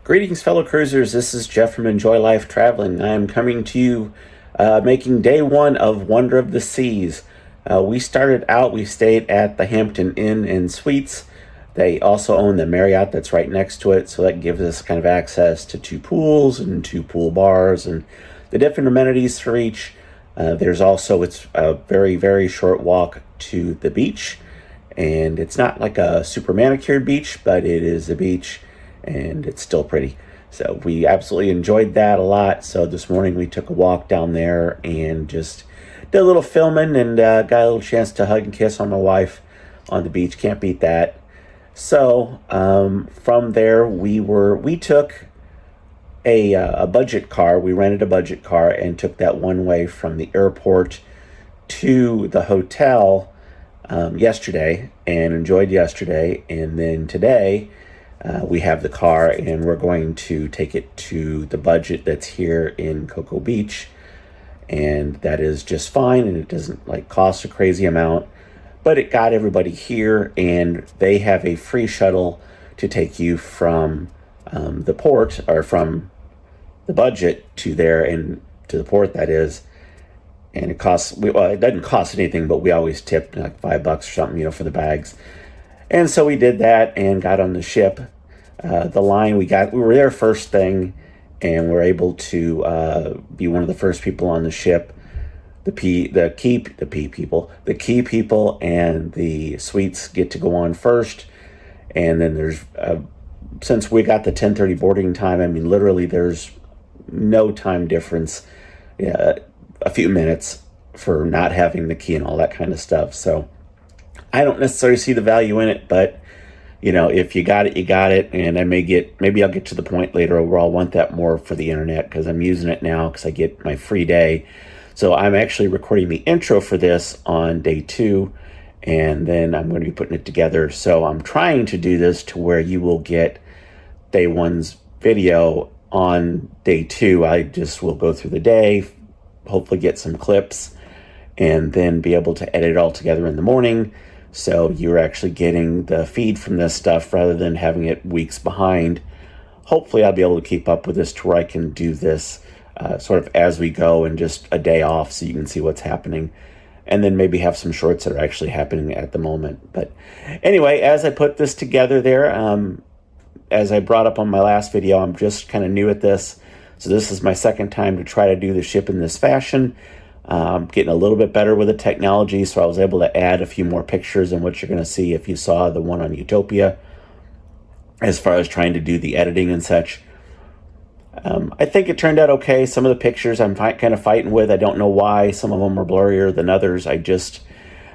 Greetings, fellow cruisers. This is Jeff from Enjoy Life Traveling. I am coming to you making day one of Wonder of the Seas. We started out, we stayed at the Hampton Inn and Suites. They also own the Marriott that's right next to it, so that gives us kind of access to two pools and two pool bars and the different amenities for each. It's a very, very short walk to the beach, and it's not like a super manicured beach, but it is a beach and it's still pretty. So we absolutely enjoyed that a lot. So this morning we took a walk down there and just did a little filming and got a little chance to hug and kiss on my wife on the beach. Can't beat that. So from there we took a budget car. We rented a budget car and took that one way from the airport to the hotel yesterday and enjoyed yesterday. And then today we have the car and we're going to take it to the budget that's here in Cocoa Beach, and that is just fine, and it doesn't cost a crazy amount, but it got everybody here, and they have a free shuttle to take you from the port, or from the budget to there and to the port, that is. And it doesn't cost anything, but we always tip like $5 or something, for the bags. And so we did that and got on the ship. The line we were there first thing, and we're able to be one of the first people on the ship. The key people and the suites get to go on first. And then there's, since we got the 10:30 boarding time, I mean, literally there's no time difference, a few minutes for not having the key and all that kind of stuff. So I don't necessarily see the value in it, but if you got it, you got it. And maybe I'll get to the point later where I'll want that more for the internet, because I'm using it now because I get my free day. So I'm actually recording the intro for this on day 2, and then I'm going to be putting it together. So I'm trying to do this to where you will get day 1's video on day 2. I just will go through the day, hopefully get some clips, and then be able to edit it all together in the morning. So you're actually getting the feed from this stuff rather than having it weeks behind. Hopefully I'll be able to keep up with this to where I can do this sort of as we go, and just a day off so you can see what's happening. And then maybe have some shorts that are actually happening at the moment. But anyway, as I put this together there, as I brought up on my last video, I'm just kind of new at this. So this is my second time to try to do the ship in this fashion. Getting a little bit better with the technology, so I was able to add a few more pictures than what you're going to see if you saw the one on Utopia, as far as trying to do the editing and such. I think it turned out okay. Some of the pictures I'm kind of fighting with. I don't know why. Some of them are blurrier than others. I just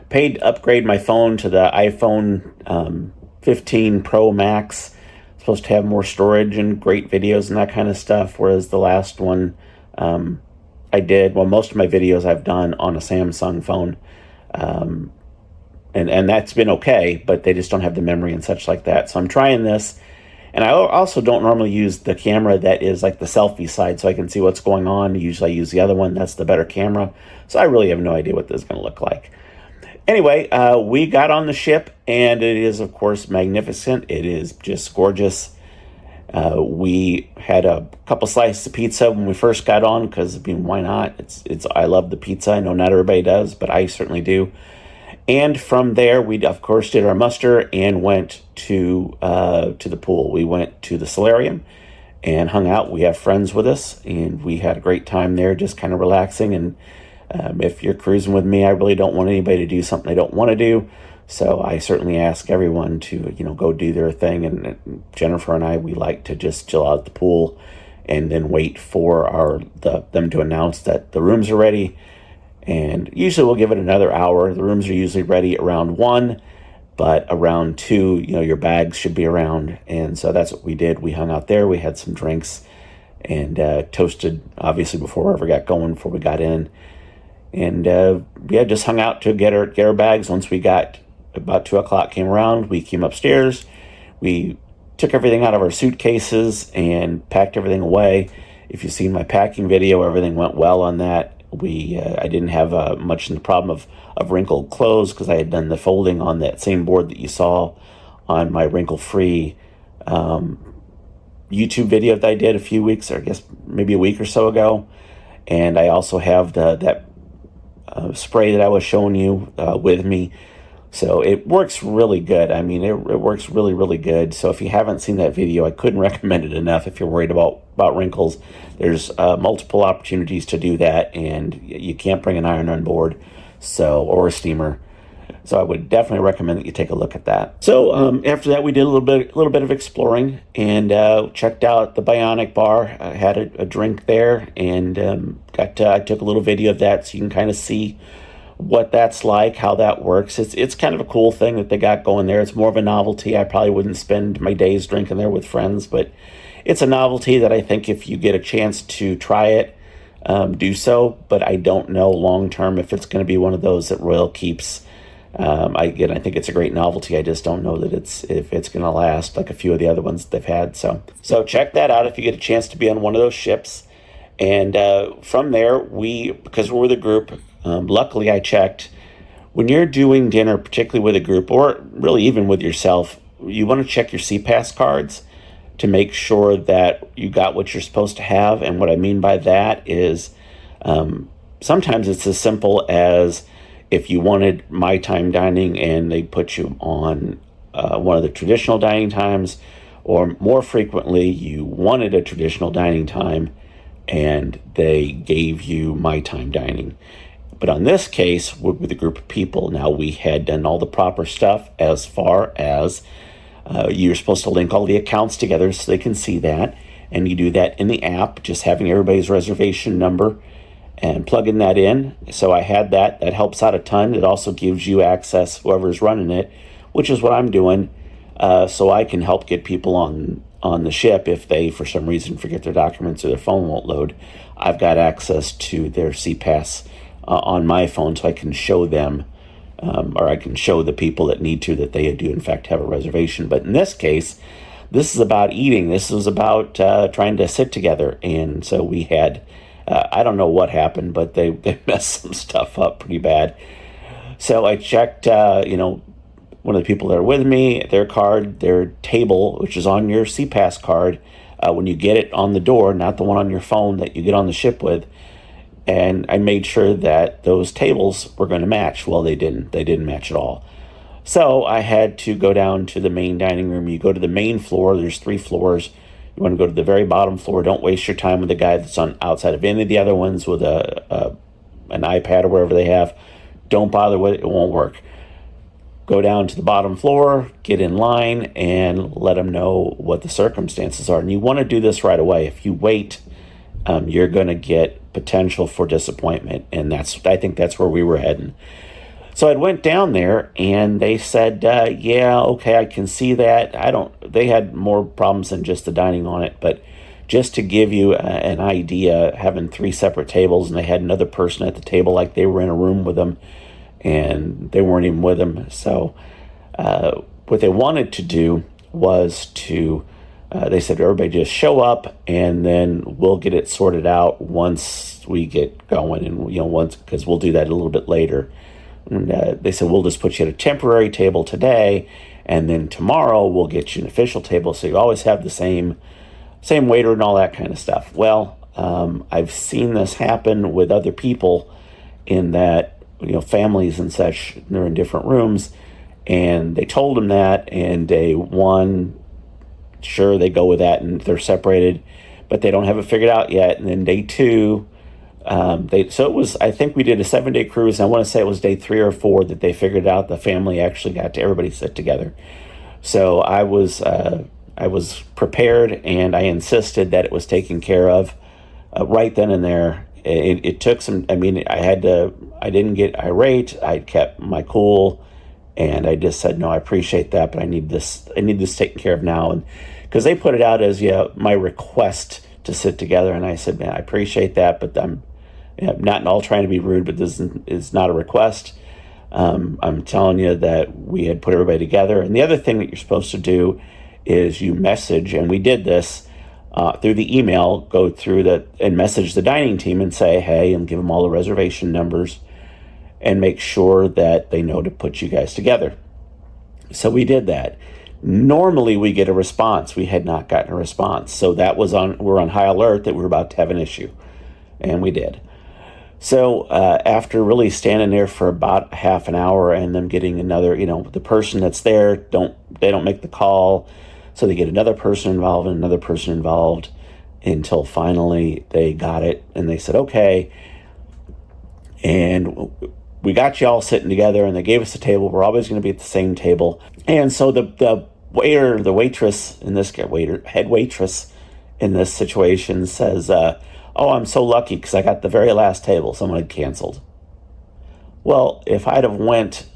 paid to upgrade my phone to the iPhone 15 Pro Max. It's supposed to have more storage and great videos and that kind of stuff, whereas the last one most of my videos I've done on a Samsung phone, and that's been okay, but they just don't have the memory and such like that. So I'm trying this, and I also don't normally use the camera that is like the selfie side, so I can see what's going on. Usually I use the other one, that's the better camera. So I really have no idea what this is going to look like. Anyway, we got on the ship, and it is, of course, magnificent. It is just gorgeous. We had a couple slices of pizza when we first got on, because why not? I love the pizza. I know not everybody does, but I certainly do. And from there, we of course did our muster and went to the pool. We went to the solarium and hung out. We have friends with us, and we had a great time there, just kind of relaxing. And if you're cruising with me, I really don't want anybody to do something they don't want to do. So I certainly ask everyone to, go do their thing. And Jennifer and I, we like to just chill out at the pool and then wait for them to announce that the rooms are ready. And usually we'll give it another hour. The rooms are usually ready around 1, but around 2, your bags should be around. And so that's what we did. We hung out there. We had some drinks and toasted, obviously, before we ever got going, before we got in. And just hung out to get our bags. Once we got about 2 o'clock came around, we came upstairs. We took everything out of our suitcases and packed everything away. If you've seen my packing video, everything went well on that. I didn't have much in the problem of wrinkled clothes, because I had done the folding on that same board that you saw on my wrinkle-free YouTube video that I did a few weeks, or I guess maybe a week or so ago. And I also have that spray that I was showing you with me. So it works really good. I mean, it works really, really good. So if you haven't seen that video, I couldn't recommend it enough if you're worried about wrinkles. There's multiple opportunities to do that, and you can't bring an iron on board, or a steamer. So I would definitely recommend that you take a look at that. So after that, we did a little bit of exploring and checked out the Bionic Bar. I had a drink there, and I took a little video of that so you can kind of see what that's like, how that works. It's kind of a cool thing that they got going there. It's more of a novelty. I probably wouldn't spend my days drinking there with friends, but it's a novelty that I think if you get a chance to try it, do so. But I don't know long term if it's going to be one of those that Royal keeps. I think it's a great novelty. I just don't know that if it's going to last like a few of the other ones that they've had. So check that out if you get a chance to be on one of those ships. And from there, because we're with a group, luckily I checked. When you're doing dinner, particularly with a group, or really even with yourself, you want to check your CPAS cards to make sure that you got what you're supposed to have. And what I mean by that is sometimes it's as simple as if you wanted my time dining and they put you on one of the traditional dining times, or more frequently you wanted a traditional dining time and they gave you my time dining. But on this case, we're with a group of people. Now, we had done all the proper stuff as far as you're supposed to link all the accounts together so they can see that. And you do that in the app, just having everybody's reservation number and plugging that in. So I had that. That helps out a ton. It also gives you access, whoever's running it, which is what I'm doing, so I can help get people on the ship if they, for some reason, forget their documents or their phone won't load. I've got access to their CPAS on my phone, so I can show them, or I can show the people that need to, that they do in fact have a reservation. But in this case, this is about eating. This is about trying to sit together. And so we had, I don't know what happened, but they messed some stuff up pretty bad. So I checked, one of the people that are with me, their card, their table, which is on your CPAS card, when you get it on the door, not the one on your phone that you get on the ship with. And I made sure that those tables were going to match. Well, they didn't. They didn't match at all. So I had to go down to the main dining room. You go to the main floor. There's 3 floors. You want to go to the very bottom floor. Don't waste your time with the guy that's on outside of any of the other ones with an iPad or whatever they have. Don't bother with it. It won't work. Go down to the bottom floor, get in line, and let them know what the circumstances are. And you want to do this right away. If you wait, you're going to get potential for disappointment. And I think that's where we were heading. So I went down there, and they said, yeah, okay, I can see that. They had more problems than just the dining on it, but just to give you an idea, having 3 separate tables, and they had another person at the table like they were in a room with them, and they weren't even with them. So what they wanted to do was they said, everybody just show up, and then we'll get it sorted out once we get going, and because we'll do that a little bit later. And they said, we'll just put you at a temporary table today, and then tomorrow we'll get you an official table, so you always have the same waiter and all that kind of stuff. Well, I've seen this happen with other people in that, families and such, they're in different rooms, and they told them that, and day 1, sure, they go with that, and they're separated, but they don't have it figured out yet. And then day 2, so it was, I think we did a 7-day cruise, and I want to say it was day 3 or 4 that they figured out the family actually got to everybody sit together. So I was prepared, and I insisted that it was taken care of right then and there. It took some, I didn't get irate. I kept my cool, and I just said, no, I appreciate that, but I need this taken care of now. And because they put it out as, my request to sit together. And I said, man, I appreciate that, but I'm not at all trying to be rude, but this is not a request. I'm telling you that we had put everybody together. And the other thing that you're supposed to do is you message, and we did this through the email, go through and message the dining team and say, hey, and give them all the reservation numbers and make sure that they know to put you guys together. So we did that. Normally we get a response. We had not gotten a response. So that was we're on high alert that we were about to have an issue. And we did. So after really standing there for about half an hour and them getting another, the person that's there, they don't make the call. So they get another person involved and another person involved until finally they got it. And they said, okay. And we got you all sitting together, and they gave us a table. We're always going to be at the same table. And so the waiter, the waitress in this head waitress in this situation says, oh, I'm so lucky because I got the very last table. Someone had canceled. Well, if I'd have went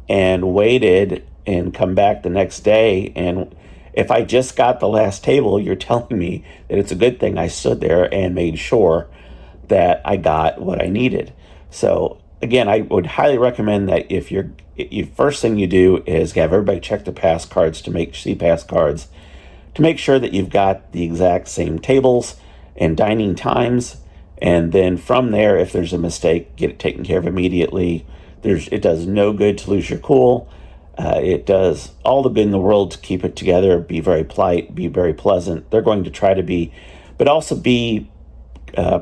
and waited and come back the next day, and if I just got the last table, you're telling me that it's a good thing I stood there and made sure that I got what I needed. So again, I would highly recommend that if you first thing you do is have everybody check their pass cards pass cards to make sure that you've got the exact same tables and dining times, and then from there, if there's a mistake, get it taken care of immediately. It does no good to lose your cool. It does all the good in the world to keep it together, be very polite, be very pleasant. They're going to try to be, but also be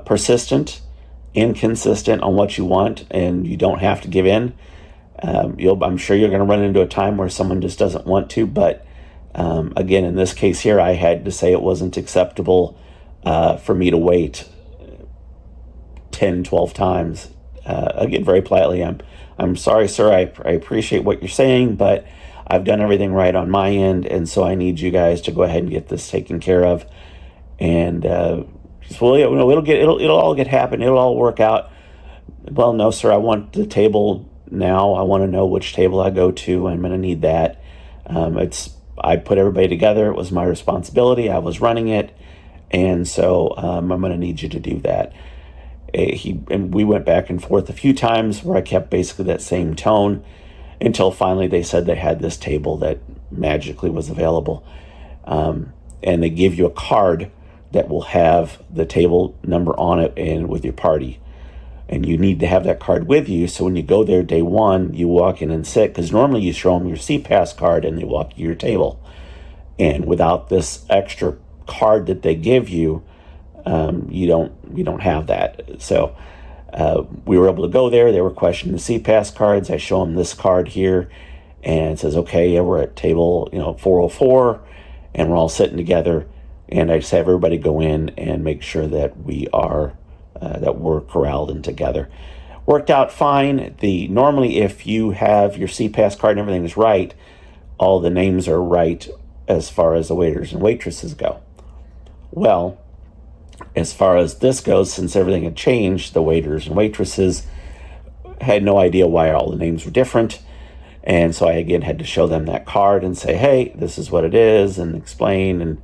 persistent and consistent on what you want, and you don't have to give in. I'm sure you're going to run into a time where someone just doesn't want to, but again, in this case here, I had to say it wasn't acceptable for me to wait 10, 12 times. Again, very politely, I'm sorry, sir, I appreciate what you're saying, but I've done everything right on my end, and so I need you guys to go ahead and get this taken care of. And it'll all happen. It'll all work out. Well, no, sir, I want the table now. I want to know which table I go to. I'm going to need that. I put everybody together. It was my responsibility. I was running it, and so I'm going to need you to do that. And we went back and forth a few times where I kept basically that same tone until finally they said they had this table that magically was available. And they give you a card that will have the table number on it and with your party. And you need to have that card with you, so when you go there day one, you walk in and sit, because normally you show them your CPAS card and they walk you to your table. And without this extra card that they give you, you don't have that. So we were able to go there. They were questioning the CPAS cards. I show them this card here, and it says, okay, yeah, we're at table 404, and we're all sitting together. And I just have everybody go in and make sure that we're corralled in together. Worked out fine. Normally, if you have your CPAS card and everything is right, all the names are right as far as the waiters and waitresses go. Well, as far as this goes, since everything had changed, the waiters and waitresses had no idea why all the names were different. And so I again had to show them that card and say, hey, this is what it is, and explain. And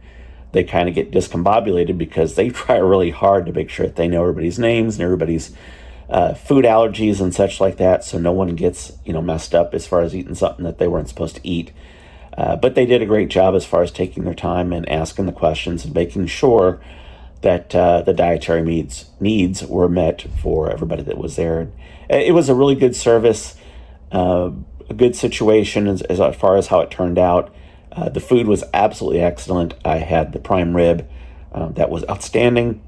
they kind of get discombobulated because they try really hard to make sure that they know everybody's names and everybody's food allergies and such like that, so no one gets messed up as far as eating something that they weren't supposed to eat. But they did a great job as far as taking their time and asking the questions and making sure that the dietary needs were met for everybody that was there. It was a really good service, a good situation as far as how it turned out. The food was absolutely excellent. I had the prime rib. That was outstanding.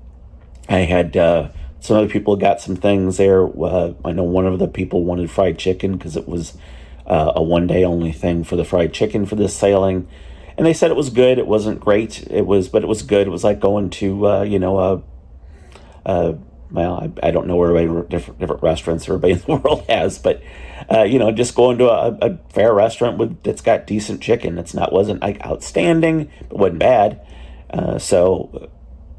I had some other people got some things there. I know one of the people wanted fried chicken because it was a one-day only thing for the fried chicken for this sailing. And they said it was good. It wasn't great. But it was good. It was like going to, I don't know where different restaurants everybody in the world has, but just going to a fair restaurant that's got decent chicken. Wasn't like outstanding, but wasn't bad.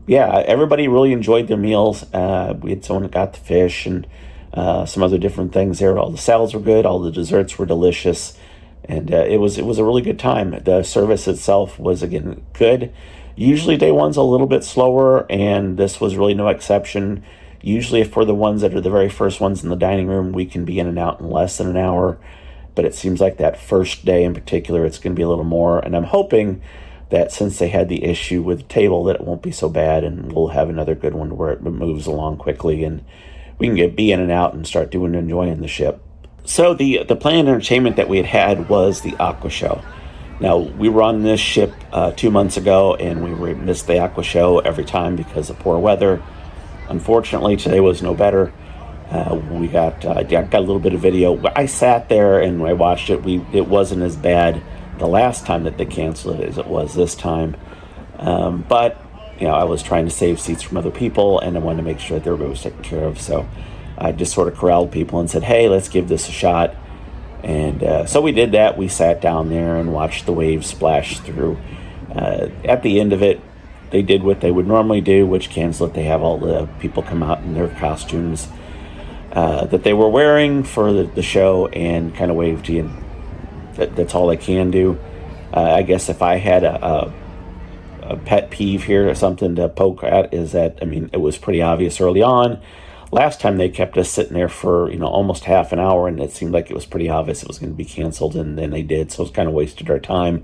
Everybody really enjoyed their meals. We had someone that got the fish and some other different things there. All the salads were good. All the desserts were delicious, and it was a really good time. The service itself was again good. Usually day one's a little bit slower, and this was really no exception. Usually for the ones that are the very first ones in the dining room, we can be in and out in less than an hour. But it seems like that first day in particular, it's going to be a little more. And I'm hoping that since they had the issue with the table, that it won't be so bad, and we'll have another good one where it moves along quickly and we can be in and out and start enjoying the ship. So the planned entertainment that we had was the Aqua show. Now, we were on this ship 2 months ago, and missed the Aqua show every time because of poor weather. Unfortunately, today was no better. We got got a little bit of video. I sat there and I watched it. It wasn't as bad the last time that they canceled it as it was this time. But I was trying to save seats from other people, and I wanted to make sure that everybody was taken care of. So I just sort of corralled people and said, "Hey, let's give this a shot." And so we did that. We sat down there and watched the waves splash through. At the end of it, they did what they would normally do, which cancel it. They have all the people come out in their costumes that they were wearing for the show and kind of wave to you. That's all they can do. I guess if I had a pet peeve here or something to poke at is that, it was pretty obvious early on. Last time they kept us sitting there for, almost half an hour, and it seemed like it was pretty obvious it was going to be canceled, and then they did, so it was kind of wasted our time.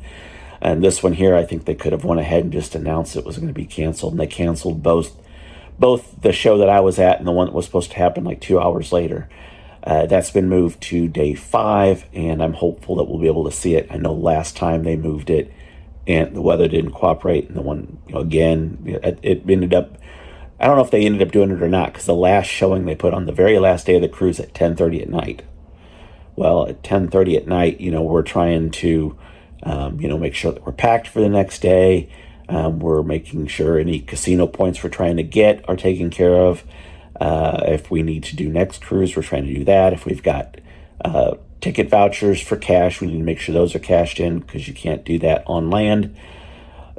And this one here, I think they could have went ahead and just announced it was going to be canceled, and they canceled both the show that I was at and the one that was supposed to happen like 2 hours later. That's been moved to day 5, and I'm hopeful that we'll be able to see it. I know last time they moved it, and the weather didn't cooperate, and the one, again, it ended up, I don't know if they ended up doing it or not, because the last showing they put on the very last day of the cruise at 10:30 at night. Well, at 10:30 at night, we're trying to, make sure that we're packed for the next day. We're making sure any casino points we're trying to get are taken care of. If we need to do next cruise, we're trying to do that. If we've got ticket vouchers for cash, we need to make sure those are cashed in, because you can't do that on land.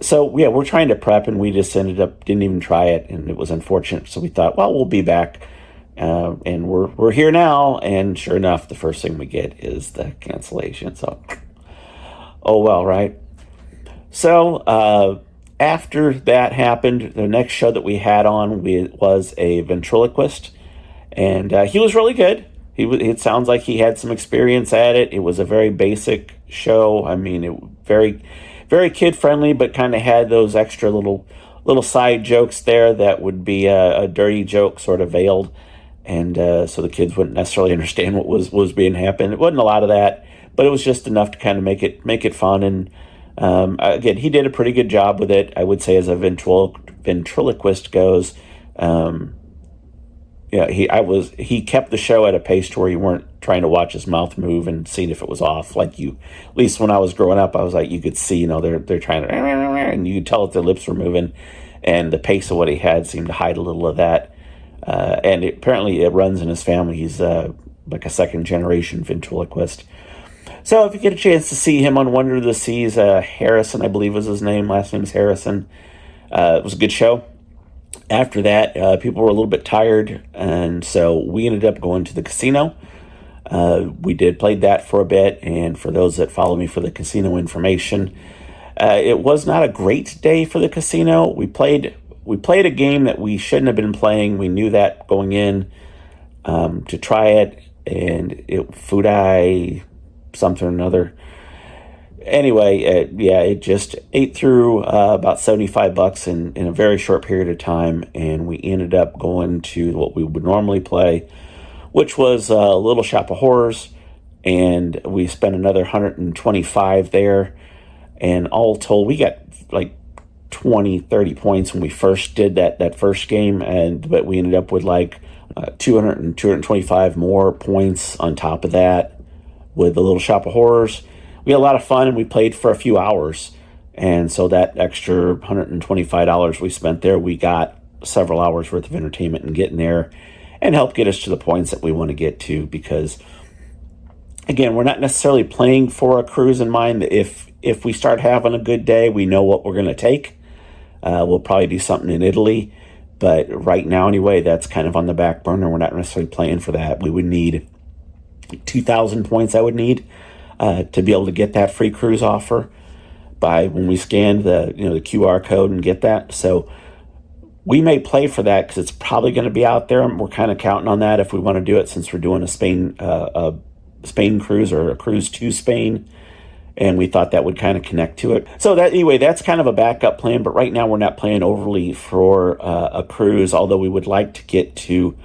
So, yeah, we're trying to prep, and we just didn't even try it, and it was unfortunate. So we thought, well, we'll be back, and we're here now, and sure enough, the first thing we get is the cancellation. So, oh well, right? So, after that happened, the next show that we had on was a ventriloquist, and he was really good. It sounds like he had some experience at it. It was a very basic show. Very, very kid friendly, but kind of had those extra little side jokes there that would be a dirty joke sort of veiled, and so the kids wouldn't necessarily understand what was being happened. It wasn't a lot of that, but it was just enough to kind of make it fun. And again, he did a pretty good job with it, I would say, as a ventriloquist goes. He kept the show at a pace to where you weren't trying to watch his mouth move and seeing if it was off. Like at least when I was growing up, I was like, you could see, they're trying to, and you could tell that their lips were moving, and the pace of what he had seemed to hide a little of that. And apparently it runs in his family. He's like a second generation ventriloquist. So if you get a chance to see him on Wonder of the Seas, Harrison, I believe was his name. Last name is Harrison. It was a good show. After that, people were a little bit tired, and so we ended up going to the casino. We played that for a bit, and for those that follow me for the casino information, it was not a great day for the casino. We played a game that we shouldn't have been playing. We knew that going in to try it, and Fudai something or another. Anyway, it just ate through about $75 in a very short period of time, and we ended up going to what we would normally play, which was Little Shop of Horrors, and we spent another $125 there, and all told, we got like 20-30 points when we first did that first game, but we ended up with like 225 more points on top of that with the Little Shop of Horrors. We had a lot of fun, and we played for a few hours. And so that extra $125 we spent there, we got several hours worth of entertainment and getting there, and helped get us to the points that we want to get to. Because, again, we're not necessarily playing for a cruise in mind. If we start having a good day, we know what we're going to take. We'll probably do something in Italy. But right now, anyway, that's kind of on the back burner. We're not necessarily playing for that. We would need 2,000 points, I would need, to be able to get that free cruise offer by when we scan the QR code and get that. So we may play for that because it's probably going to be out there. We're kind of counting on that if we want to do it, since we're doing a Spain cruise, or a cruise to Spain, and we thought that would kind of connect to it. So that's kind of a backup plan. But right now we're not playing overly for a cruise, although we would like to get to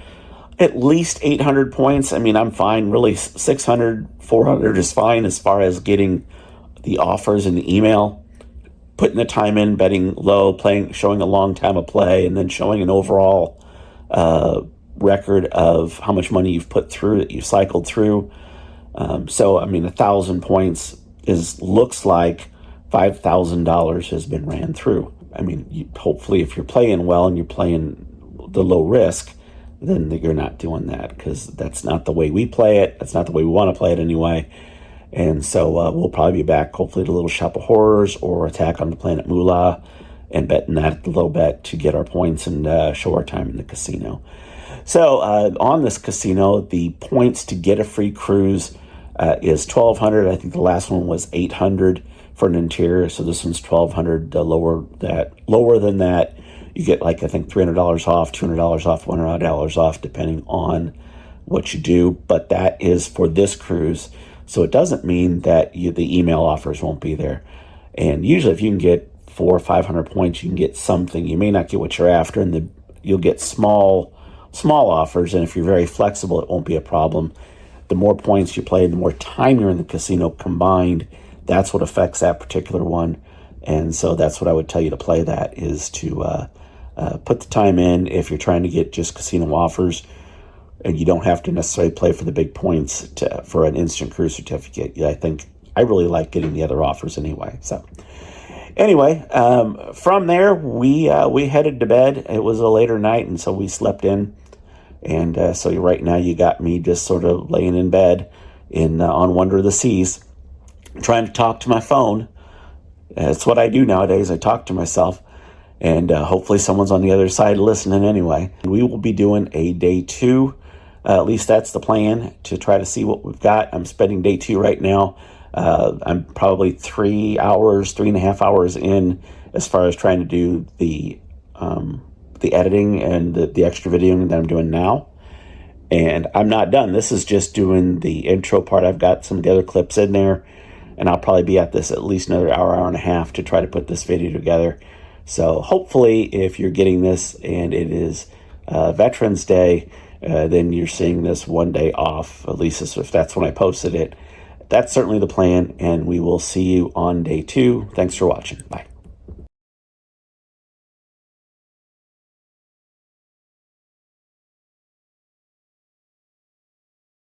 at least 800 points. I'm fine. Really, 600, 400 is fine as far as getting the offers in the email, putting the time in, betting low, playing, showing a long time of play, and then showing an overall record of how much money you've put through, that you've cycled through. So, I mean, 1,000 points looks like $5,000 has been ran through. I mean, hopefully if you're playing well and you're playing the low risk, then you're not doing that, because that's not the way we play it. That's not the way we want to play it anyway. And so we'll probably be back, hopefully, to Little Shop of Horrors or Attack on the Planet Moolah, and betting that at the low bet to get our points and show our time in the casino. So on this casino, the points to get a free cruise is 1,200. I think the last one was 800 for an interior. So this one's 1,200. Lower than that, you get, like, I think $300 off, $200 off, $100 off, depending on what you do. But that is for this cruise. So it doesn't mean that the email offers won't be there. And usually if you can get 400 or 500 points, you can get something. You may not get what you're after, and you'll get small offers. And if you're very flexible, it won't be a problem. The more points you play, the more time you're in the casino combined, that's what affects that particular one. And so that's what I would tell you to play, that is to put the time in if you're trying to get just casino offers. And you don't have to necessarily play for the big points for an instant cruise certificate. Yeah, I really like getting the other offers anyway. So anyway, from there, we headed to bed. It was a later night, and so we slept in. And so right now you got me just sort of laying in bed on Wonder of the Seas, trying to talk to my phone. That's what I do nowadays. I talk to myself. And hopefully someone's on the other side listening anyway. We will be doing a day 2. At least that's the plan, to try to see what we've got. I'm spending day 2 right now. I'm probably 3.5 hours in, as far as trying to do the editing and the extra videoing that I'm doing now. And I'm not done. This is just doing the intro part. I've got some of the other clips in there, and I'll probably be at this at least another hour and a half to try to put this video together. So hopefully, if you're getting this and it is Veterans Day, then you're seeing this one day off, at least if that's when I posted it. That's certainly the plan, and we will see you on day 2. Thanks for watching. Bye.